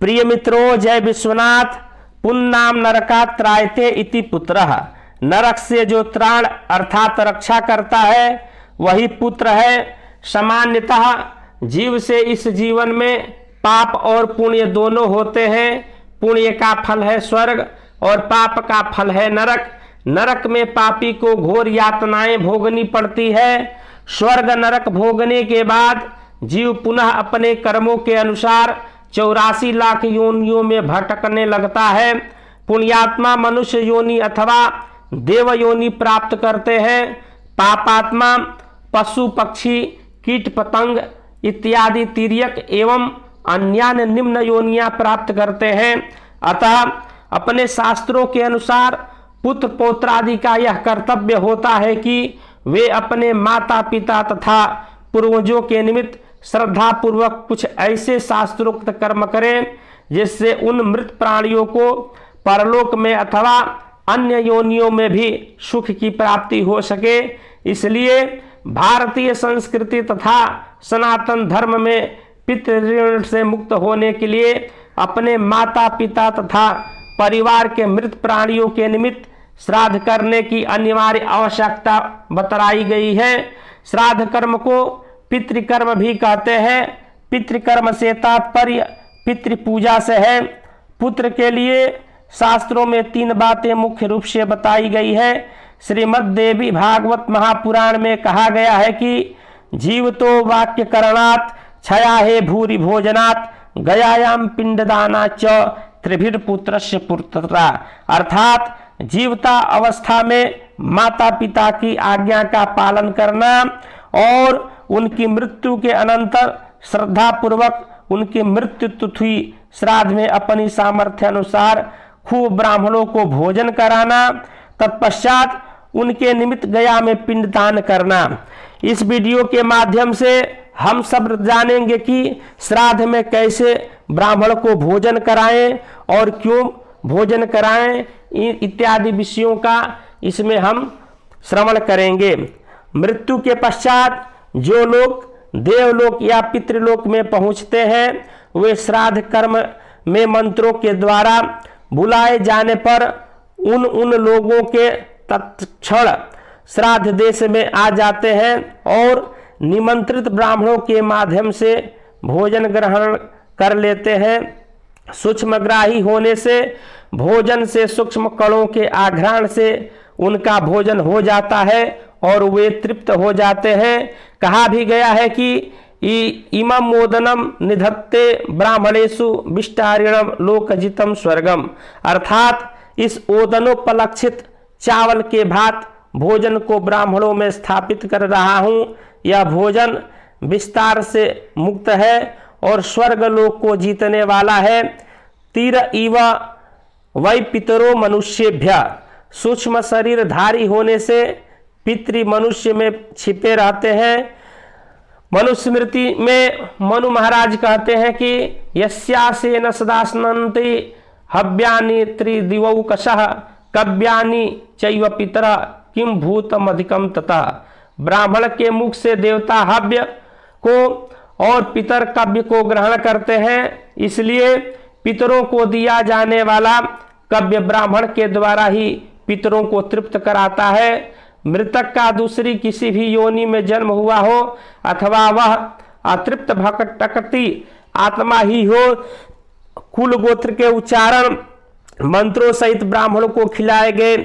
प्रिय मित्रों, जय विश्वनाथ। पुन्नाम नरका त्रायते इति पुत्रः। नरक से जो त्राण अर्थात रक्षा करता है वही पुत्र है। सामान्यतः जीव से इस जीवन में पाप और पुण्य दोनों होते हैं। पुण्य का फल है स्वर्ग और पाप का फल है नरक। नरक में पापी को घोर यातनाएं भोगनी पड़ती है। स्वर्ग नरक भोगने के बाद जीव पुनः अपने कर्मों के अनुसार 84 लाख योनियों में भटकने लगता है। पुण्यात्मा मनुष्य योनि अथवा देव योनि प्राप्त करते हैं। पापात्मा पशु पक्षी कीट पतंग इत्यादि तिर्यक एवं अन्य निम्न योनियां प्राप्त करते हैं। अतः अपने शास्त्रों के अनुसार पुत्र पौत्रादि का यह कर्तव्य होता है कि वे अपने माता पिता तथा पूर्वजों के निमित्त श्रद्धा पूर्वक कुछ ऐसे शास्त्रोक्त कर्म करें जिससे उन मृत प्राणियों को परलोक में अथवा अन्य योनियों में भी सुख की प्राप्ति हो सके। इसलिए भारतीय संस्कृति तथा सनातन धर्म में पितृऋण से मुक्त होने के लिए अपने माता पिता तथा परिवार के मृत प्राणियों के निमित्त श्राद्ध करने की अनिवार्य आवश्यकता बतलाई गई है। श्राद्ध कर्म को पितृकर्म भी कहते हैं। पितृकर्म से तात्पर्य पितृपूजा से है। पुत्र के लिए शास्त्रों में 3 बातें मुख्य रूप से बताई गई है। श्रीमद् देवी भागवत महापुराण में कहा गया है कि जीव तो वाक्य करणात् छया हे भूरि भोजनात् गयायाम पिंडदाना च त्रिभिर पुत्रस्य पुत्रता। अर्थात जीवता अवस्था में माता पिता की आज्ञा का पालन करना और उनकी मृत्यु के अनंतर श्रद्धा पूर्वक उनकी मृत्यु तिथि श्राद्ध में अपनी सामर्थ्य अनुसार खूब ब्राह्मणों को भोजन कराना, तत्पश्चात उनके निमित्त गया में पिंडदान करना। इस वीडियो के माध्यम से हम सब जानेंगे कि श्राद्ध में कैसे ब्राह्मण को भोजन कराएं और क्यों भोजन कराएं, इत्यादि विषयों का इसमें हम श्रवण करेंगे। मृत्यु के पश्चात जो लोग देवलोक या पितृलोक में पहुंचते हैं वे श्राद्ध कर्म में मंत्रों के द्वारा बुलाए जाने पर उन लोगों के तत्क्षण श्राद्ध देश में आ जाते हैं और निमंत्रित ब्राह्मणों के माध्यम से भोजन ग्रहण कर लेते हैं। सूक्ष्मग्राही होने से भोजन से सूक्ष्म कणों के आघ्राण से उनका भोजन हो जाता है और वे तृप्त हो जाते हैं। कहा भी गया है कि इमं मोदनम निधत्ते ब्राह्मणेषु विष्टारिणम लोकजितम स्वर्गम। अर्थात इस ओदनोपलक्षित चावल के भात भोजन को ब्राह्मणों में स्थापित कर रहा हूँ। यह भोजन विस्तार से मुक्त है और स्वर्ग लोक को जीतने वाला है। तीर इव वै पितरो मनुष्येभ्य। सूक्ष्म शरीरधारी होने से पितृ मनुष्य में छिपे रहते हैं। मनुस्मृति में मनु महाराज कहते हैं कि यस्यासेन सदास्नन्ति हव्यानि त्रिदिवौकशः कव्यानि चैव पितरः किम भूतम अधिकम ततः। ब्राह्मण के मुख से देवता हव्य को और पितर कव्य को ग्रहण करते हैं, इसलिए पितरों को दिया जाने वाला कव्य ब्राह्मण के द्वारा ही पितरों को तृप्त कराता है। मृतक का दूसरी किसी भी योनि में जन्म हुआ हो अथवा वह अतृप्त भटकती आत्मा ही हो, कुल गोत्र के उच्चारण मंत्रों सहित ब्राह्मणों को खिलाए गए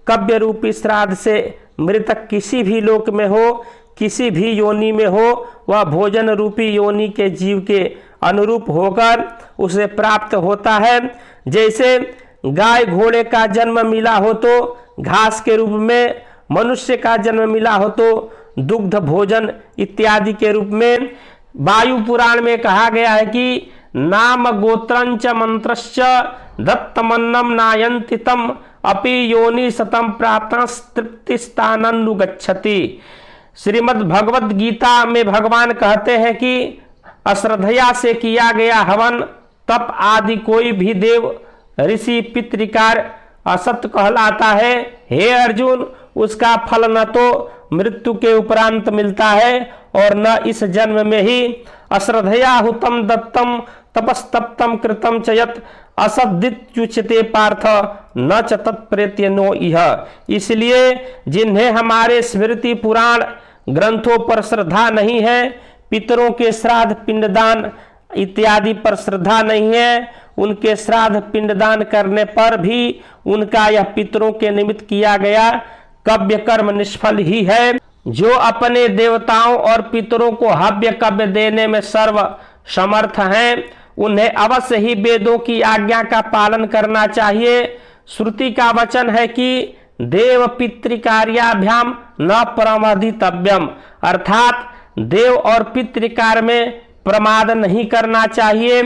कव्य रूपी श्राद्ध से मृतक किसी भी लोक में हो, किसी भी योनि में हो, वह भोजन रूपी योनि के जीव के अनुरूप होकर उसे प्राप्त होता है। जैसे गाय घोड़े का जन्म मिला हो तो घास के रूप में, मनुष्य का जन्म मिला हो तो दुग्ध भोजन इत्यादि के रूप में। वायु पुराण में कहा गया है कि नाम गोत्रंच मंत्रश्च दत्तमन्नम नायन्ति तम अपि योनि सतम प्राप्त तृप्तिस्ताननुगच्छति। श्रीमद् भगवद गीता में भगवान कहते हैं कि अश्रद्धया से किया गया हवन तप आदि कोई भी देव ऋषि पितृकार असत कहलाता है। हे अर्जुन, उसका फल न तो मृत्यु के उपरांत मिलता है और न इस जन्म में ही। अश्रद्धया हुतम दत्तम तपस्तप्तम कृतम च यत् असद्दित्युच्यते पार्थ न च तत्प्रेत्यनो इह। इसलिए जिन्हें हमारे स्मृति पुराण ग्रंथों पर श्रद्धा नहीं है, पितरों के श्राद्ध पिंडदान इत्यादि पर श्रद्धा नहीं है, उनके श्राद्ध पिंडदान करने पर भी उनका यह पितरों के निमित्त किया गया कव्य कर्म निष्फल ही है। जो अपने देवताओं और पितरों को हव्य कव्य देने में सर्व समर्थ हैं, उन्हें अवश्य ही वेदों की आज्ञा का पालन करना चाहिए। श्रुति का वचन है कि देव पितृकार्याभ्याम न प्रमादितव्यम, अर्थात देव और पितृकार्य में प्रमाद नहीं करना चाहिए।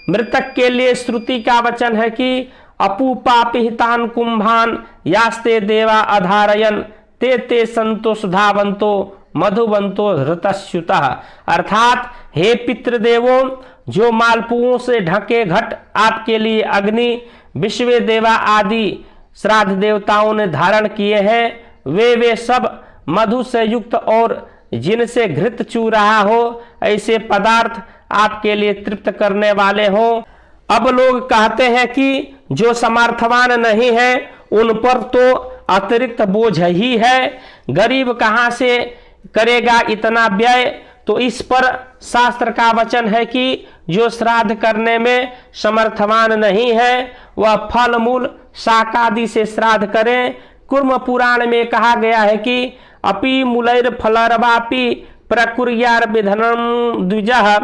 मृतक के लिए श्रुति का वचन है कि अपूपापिहितान कुंभान यास्ते देवा अधारयन ते ते संतो सुधावंतो मधुवंतो हृतस्युतः, अर्थात हे पितृदेवों, जो मालपुओं से ढके घट आपके लिए अग्नि विश्व देवा आदि श्राद्ध देवताओं ने धारण किए हैं, वे सब मधु से युक्त और जिनसे घृत चू रहा हो, ऐसे पदार्थ आपके लिए तृप्त करने वाले हो। अब लोग कहते हैं कि जो समर्थवान नहीं है उन पर तो अतिरिक्त बोझ ही है, गरीब कहाँ से करेगा इतना व्यय। तो इस पर शास्त्र का वचन है कि जो श्राद्ध करने में समर्थवान नहीं है वह फल मूल शाक आदि से श्राद्ध करें। कुर्म पुराण में कहा गया है कि अपि मूलैर फलर्वापि प्रकुर्यार विधनम द्विजः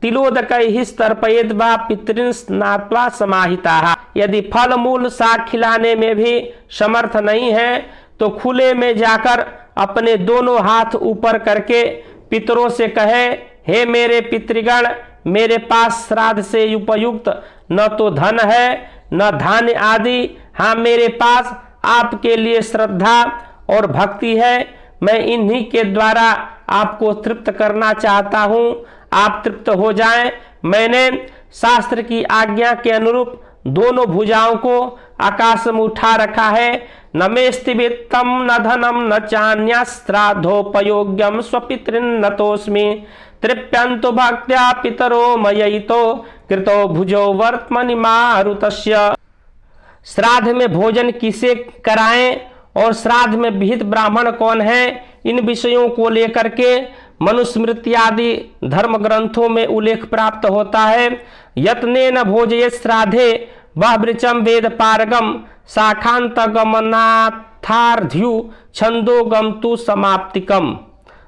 तिलोदकैहि तर्पयेद वा पितॄन् स्नात्वा समाहिताः। यदि फल मूल शाक खिलाने में भी समर्थ नहीं है तो खुले में जाकर अपने दोनों हाथ ऊपर करके पितरों से कहे, हे मेरे पितृगण, मेरे पास श्राद्ध से उपयुक्त न तो धन है न धान्य आदि, हाँ मेरे पास आपके लिए श्रद्धा और भक्ति है, मैं इन्हीं के द्वारा आपको तृप्त करना चाहता हूँ, आप तृप्त हो जाएं। मैंने शास्त्र की आज्ञा के अनुरूप दोनों भुजाओं को आकाश में उठा रखा है। न मेस्ति वित्तम न धनम न चान्यास्त्राधोपयोग्यम स्वपितृन् नतोस्मि तृप्यन्तु भक्त्या पितरो मयितो कृतो भुजो वर्त्मनि मारुतस्य। श्राद्ध में भोजन किसे कराएं और श्राद्ध में विहित ब्राह्मण कौन है, इन विषयों को लेकर के मनुस्मृति आदि धर्म ग्रंथों में उल्लेख प्राप्त होता है। यत्नेन भोजयेत् श्राद्धे वह वृचम वेद पारगम शाखांत गमनाथार्ध्यु छंदोगम तु समाप्तिकम,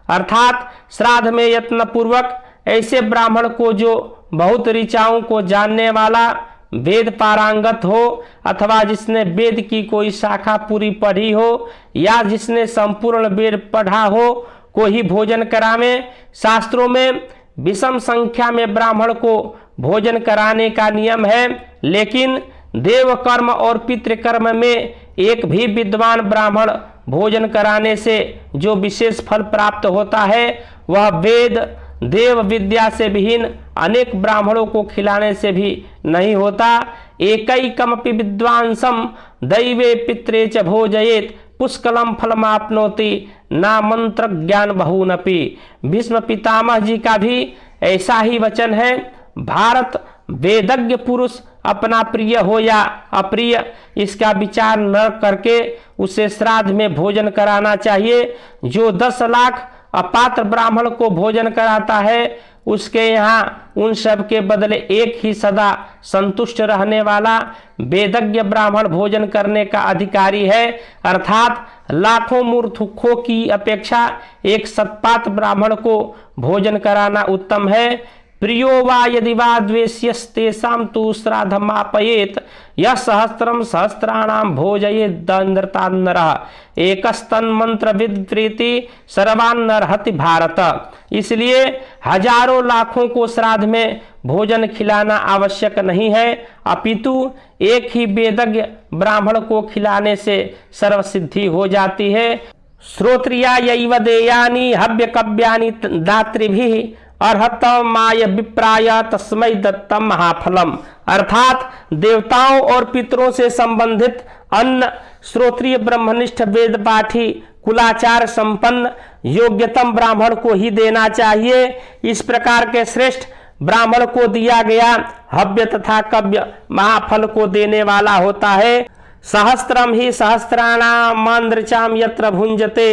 अर्थात श्राद्ध में यत्न पूर्वक ऐसे ब्राह्मण को जो बहुत ऋचाओं को जानने वाला वेद पारंगत हो, अथवा जिसने वेद की कोई शाखा पूरी पढ़ी हो, या जिसने संपूर्ण वेद पढ़ा हो, को ही भोजन करावे। शास्त्रों में विषम संख्या में ब्राह्मण को भोजन कराने का नियम है, लेकिन देव कर्म और पितृकर्म में एक भी विद्वान ब्राह्मण भोजन कराने से जो विशेष फल प्राप्त होता है वह वेद देव विद्या से विहीन अनेक ब्राह्मणों को खिलाने से भी नहीं होता। एकैकमपि विद्वांसम दैवे पित्रे च भोजयेत् पुष्कलम फलमाप्नोति ना मंत्र ज्ञान बहुनपि। भीष्म पितामह जी का भी ऐसा ही वचन है। भारत वेदज्ञ पुरुष अपना प्रिय हो या अप्रिय इसका विचार न करके उसे श्राद्ध में भोजन कराना चाहिए। जो 10 लाख अपात्र ब्राह्मण को भोजन कराता है उसके यहाँ उन सब के बदले एक ही सदा संतुष्ट रहने वाला वेदज्ञ ब्राह्मण भोजन करने का अधिकारी है, अर्थात लाखों मूर्खों की अपेक्षा एक सत्पात्र ब्राह्मण को भोजन कराना उत्तम है। प्रियो वा यदि वा द्वेष्यस्तेषां तु श्राद्धमापयेत् यः सहस्त्रम सहस्त्राणाम भोजयेद्नरः एकस्तन्मन्त्रविद् प्रीति सर्वान् नरहति भारत। इसलिए हजारों लाखों को श्राद्ध में भोजन खिलाना आवश्यक नहीं है, अपितु एक ही वेदज्ञ ब्राह्मण को खिलाने से सर्वसिद्धि हो जाती है। श्रोत्रिया यैव देयानि हव्यकव्यानि दातृभिः अर्हत माय विप्राय तस्मै दत्तम महाफलम, अर्थात देवताओं और पितरों से संबंधित अन्न श्रोत्रिय ब्रह्मनिष्ठ वेद पाठी कुलाचार संपन्न योग्यतम ब्राह्मण को ही देना चाहिए। इस प्रकार के श्रेष्ठ ब्राह्मण को दिया गया हव्य तथा कव्य महाफल को देने वाला होता है। सहस्त्रम ही सहस्त्राणाम मंत्रचाम यत्र भुंजते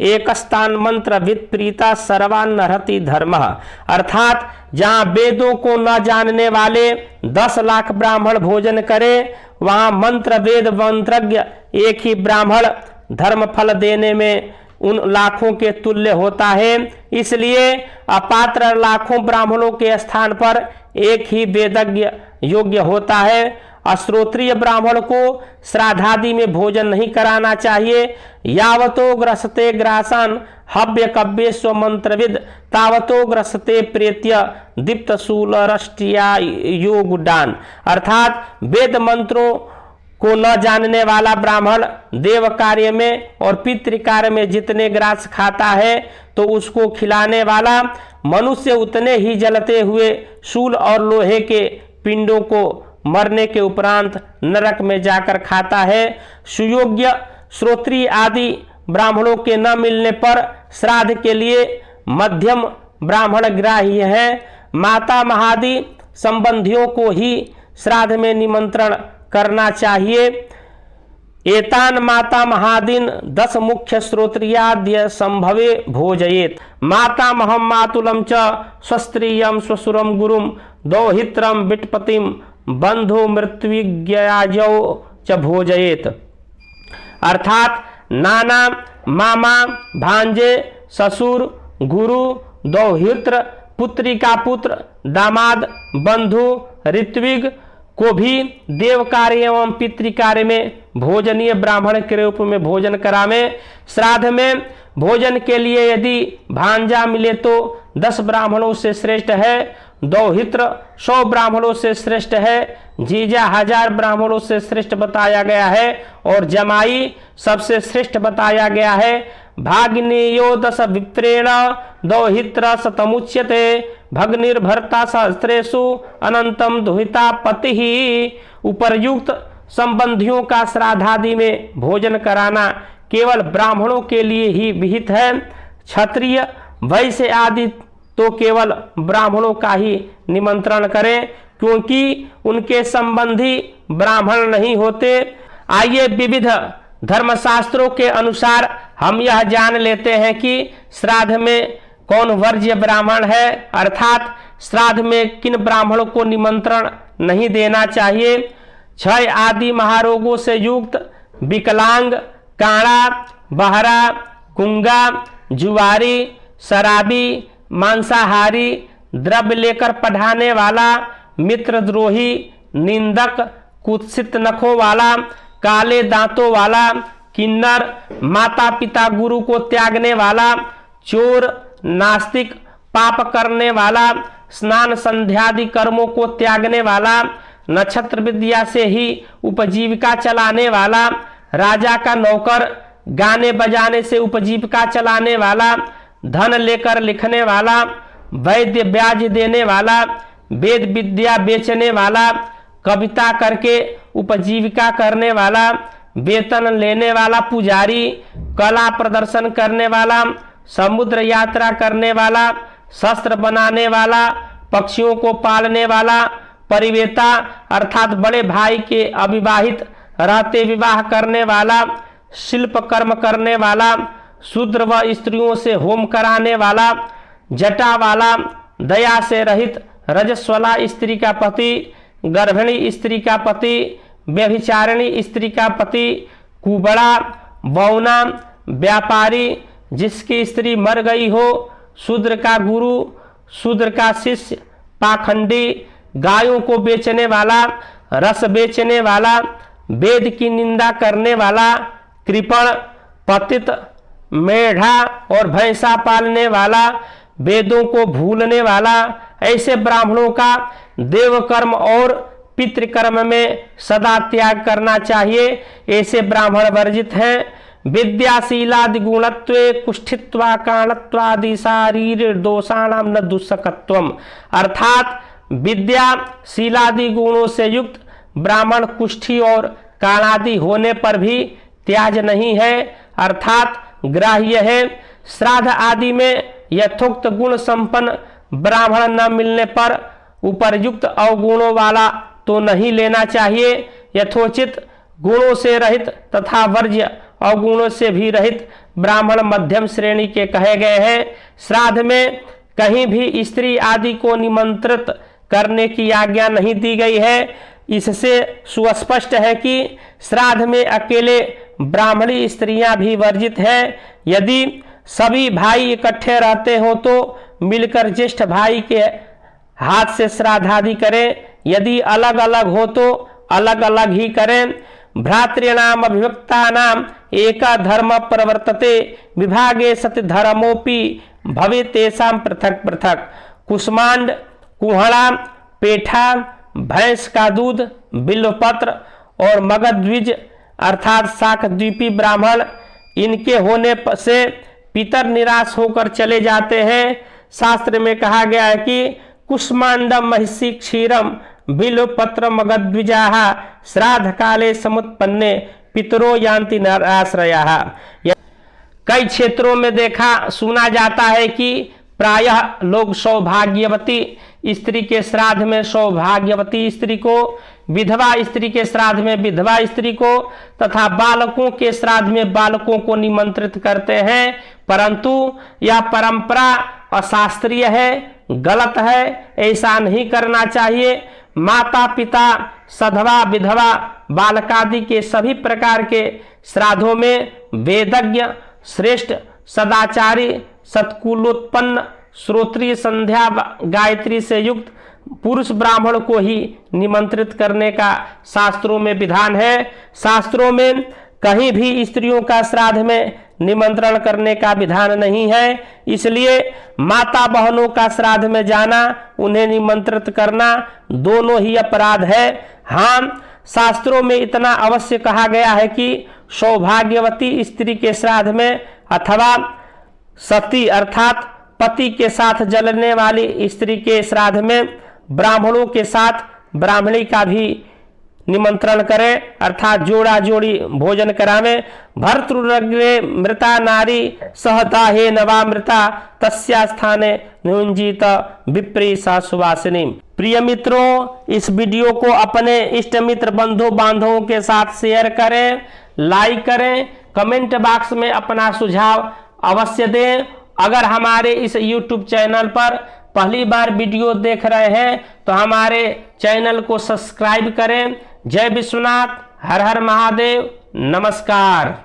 एकस्तान मंत्र विप्रीता सर्वान नरति धर्मः। अर्थात जहाँ वेदों को न जानने वाले 10 लाख ब्राह्मण भोजन करें, वहाँ मंत्र वेद मंत्रज्ञ एक ही ब्राह्मण धर्म फल देने में उन लाखों के तुल्य होता है। इसलिए अपात्र लाखों ब्राह्मणों के स्थान पर एक ही वेदज्ञ योग्य होता है। अश्रोत्रिय ब्राह्मण को श्राद्धादि में भोजन नहीं कराना चाहिए। यावतो ग्रसते ग्रासन हव्य कव्य स्व मंत्रविद तावतो ग्रसते प्रेत्य दीप्त शूल रष्टिया योगदान। अर्थात वेद मंत्रों को न जानने वाला ब्राह्मण देव कार्य में और पितृ कार्य में जितने ग्रास खाता है, तो उसको खिलाने वाला मनुष्य उतने ही जलते हुए शूल और लोहे के पिंडों को मरने के उपरांत नरक में जाकर खाता है। सुयोग्य श्रोत्रिय आदि ब्राह्मणों के न मिलने पर श्राद्ध के लिए मध्यम ब्राह्मण ग्राह्य है। माता महादि संबंधियों को ही श्राद्ध में निमंत्रण करना चाहिए। एतान माता महादीन 10 मुख्य श्रोत्रियाद्य संभवे भोजयेत। माता महम मातुलम च स्वस्त्रियम स्वसुरम गुरुम दौहित्रम विटपतिम बंधु मृत्युज्ञयाजौ च भोजयेत। अर्थात नाना, मामा, भांजे, ससुर, गुरु, दौहित्र, पुत्री का पुत्र, दामाद, बंधु, ऋत्विग को भी देव कार्य एवं पितृ कार्य में भोजनीय ब्राह्मण के रूप में भोजन करावें। श्राद्ध में भोजन के लिए यदि भांजा मिले तो 10 ब्राह्मणों से श्रेष्ठ है, दौहित्र 100 ब्राह्मणों से श्रेष्ठ है, जीजा 1000 ब्राह्मणों से श्रेष्ठ बताया गया है और जमाई सबसे श्रेष्ठ बताया गया है। भाग्नेयो 10 विप्रेण दौहित्र शतमुच्यते भग्निर्भर्ता सहस्रेषु अनंतम दुहिता पति ही। उपर्युक्त संबंधियों का श्राद्धादि में भोजन कराना केवल ब्राह्मणों के लिए ही विहित है। क्षत्रिय, वैश्य आदि तो केवल ब्राह्मणों का ही निमंत्रण करें, क्योंकि उनके संबंधी ब्राह्मण नहीं होते। आइए विविध धर्मशास्त्रों के अनुसार हम यह जान लेते हैं कि श्राद्ध में कौन वर्ज्य ब्राह्मण है, अर्थात श्राद्ध में किन ब्राह्मणों को निमंत्रण नहीं देना चाहिए। क्षय आदि महारोगों से युक्त, विकलांग, काड़ा, बहरा, गुंगा, जुआरी, शराबी, मांसाहारी, द्रव्य लेकर पढ़ाने वाला, मित्रद्रोही, निंदक, कुत्सित नखों वाला, काले दांतों वाला, किन्नर, माता पिता गुरु को त्यागने वाला, चोर, नास्तिक, पाप करने वाला, स्नान संध्यादि कर्मों को त्यागने वाला, नक्षत्र विद्या से ही उपजीविका चलाने वाला, राजा का नौकर, गाने बजाने से उपजीविका चलाने वाला, धन लेकर लिखने वाला, वैद्य ब्याज देने वाला, वेद विद्या बेचने वाला, कविता करके उपजीविका करने वाला, वेतन लेने वाला पुजारी, कला प्रदर्शन करने वाला, समुद्र यात्रा करने वाला, शस्त्र बनाने वाला, पक्षियों को पालने वाला, परिवेता अर्थात बड़े भाई के अविवाहित रहते विवाह करने वाला, शिल्प कर्म करने वाला, शूद्र व स्त्रियों से होम कराने वाला, जटा वाला, दया से रहित रजस्वला स्त्री का पति, गर्भिणी स्त्री का पति, व्यभिचारिणी स्त्री का पति, कुबड़ा, बौना, व्यापारी जिसकी स्त्री मर गई हो, शूद्र का गुरु, शूद्र का शिष्य, पाखंडी, गायों को बेचने वाला, रस बेचने वाला, वेद की निंदा करने वाला, कृपण, पतित, मेढ़ा और भैंसा पालने वाला, वेदों को भूलने वाला, ऐसे ब्राह्मणों का देव कर्म और पितृकर्म में सदा त्याग करना चाहिए। ऐसे ब्राह्मण वर्जित हैं। विद्याशीलादि गुणत्वे कुष्ठित्वा काणत्वादि शारीर दोषाणाम न दुष्कत्वम। अर्थात विद्याशीलादि गुणों से युक्त ब्राह्मण कुष्ठी और काणादि होने पर भी त्याज नहीं है, अर्थात ग्राह्य है। श्राद्ध आदि में यथोक्त गुण संपन्न ब्राह्मण न मिलने पर उपर्युक्त अवगुणों वाला तो नहीं लेना चाहिए। यथोचित गुणों से रहित तथा वर्ज्य अवगुणों से भी रहित ब्राह्मण मध्यम श्रेणी के कहे गए हैं। श्राद्ध में कहीं भी स्त्री आदि को निमंत्रित करने की आज्ञा नहीं दी गई है। इससे सुस्पष्ट है कि श्राद्ध में अकेले ब्राह्मणी स्त्रियां भी वर्जित हैं। यदि सभी भाई इकट्ठे रहते हो तो मिलकर ज्येष्ठ भाई के हाथ से श्राद्धादि करें। यदि अलग अलग हो तो अलग अलग ही करें। भ्रातॄणाम अभिव्यक्तानाम एका धर्म प्रवर्तते विभागे सति धर्मोपि भवे तेषां पृथक पृथक। कुष्मांड, कुहड़ा, पेठा, भैंस का दूध, बिल्वपत्र और मगधद्विज अर्थात शाकद्वीपी ब्राह्मण, इनके होने से पितर निराश होकर चले जाते हैं। शास्त्र में कहा गया है कि कुष्मांडम महिषी क्षीरम बिल्वपत्र मगधद्विजाः श्राद्ध काले समुत्पन्ने पितरो यान्ति नराश्रयाः। कई क्षेत्रों में देखा सुना जाता है कि प्रायः लोग सौभाग्यवती स्त्री के श्राद्ध में सौभाग्यवती स्त्री को, विधवा स्त्री के श्राद्ध में विधवा स्त्री को तथा बालकों के श्राद्ध में बालकों को निमंत्रित करते हैं, परंतु यह परंपरा अशास्त्रीय है, गलत है। ऐसा नहीं करना चाहिए। माता पिता, सधवा, विधवा, बालकादि के सभी प्रकार के श्राद्धों में वेदज्ञ, श्रेष्ठ, सदाचारी, सत्कुलोत्पन्न, श्रोत्रीय, संध्या गायत्री से युक्त पुरुष ब्राह्मण को ही निमंत्रित करने का शास्त्रों में विधान है। शास्त्रों में कहीं भी स्त्रियों का श्राद्ध में निमंत्रण करने का विधान नहीं है। इसलिए माता बहनों का श्राद्ध में जाना, उन्हें निमंत्रित करना दोनों ही अपराध है। हाँ, शास्त्रों में इतना अवश्य कहा गया है कि सौभाग्यवती स्त्री के श्राद्ध में अथवा सती अर्थात पति के साथ जलने वाली स्त्री के श्राद्ध में ब्राह्मणों के साथ ब्राह्मणी का भी निमंत्रण करें अर्थात जोड़ा जोड़ी भोजन करावें। भर्तृरग्ने मृता नारी सहदाहे नवामृता तस्या स्थाने नियुंजित विप्री सा सुवासिनी। प्रिय मित्रों, इस वीडियो को अपने इष्ट मित्र बंधु बांधवों के साथ शेयर करें, लाइक करें, कमेंट बॉक्स में अपना सुझाव अवश्य दें। अगर हमारे इस YouTube चैनल पर पहली बार वीडियो देख रहे हैं तो हमारे चैनल को सब्सक्राइब करें। जय विश्वनाथ, हर हर महादेव, नमस्कार।